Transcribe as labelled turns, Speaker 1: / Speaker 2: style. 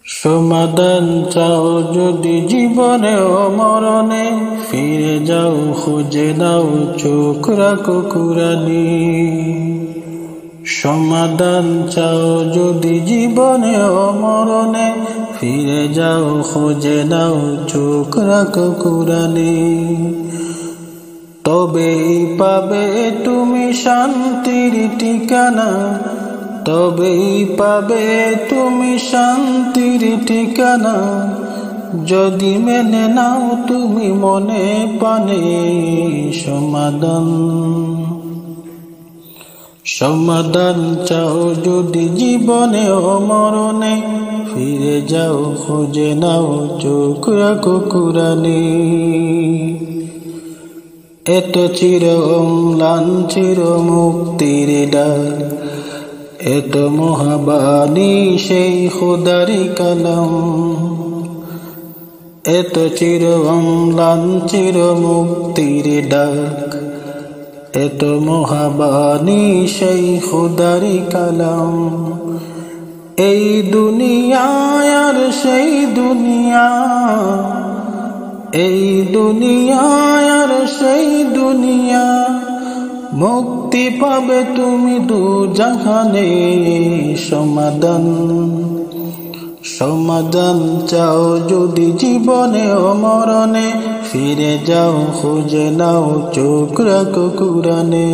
Speaker 1: সমাধান চাও যদি জীবনে ও মরণে, ফিরে যাও খুঁজে দাও চোখ রাখো কুরআনে। সমাধান চাও যদি জীবনে ও মরণে, ফিরে যাও খুঁজে দাও চোখ রাখো কুরআনে। তবেই পাবে তুমি শান্তির ঠিকানা, তবেই পাবে তুমি শান্তির ঠিকানা, যদি মেনে নাও তুমি মনে প্রাণে সমাধান। সমাধান চাও যদি জীবনে ও মরণে, ফিরে যাও খুঁজে নাও চোখ রাখো কুরআনে। এত চির অম্লান চির মুক্তির ডাক, এত মহাবাণী সেই খোদারি কালাম। এত চির অম্লান চির মুক্তির ডাক, এত মহাবাণী সেই খোদারি কালাম। এই দুনিয়া আর সেই দুনিয়া, এই দুনিয়া আর সেই দুনিয়া, মুক্তি পাবে তুমি দু জাহানে সমাধান। সমাধান চাও যদি জীবনে ও মরণে, ফিরে যাও খুঁজে নাও চোখ রাখো কুরআনে।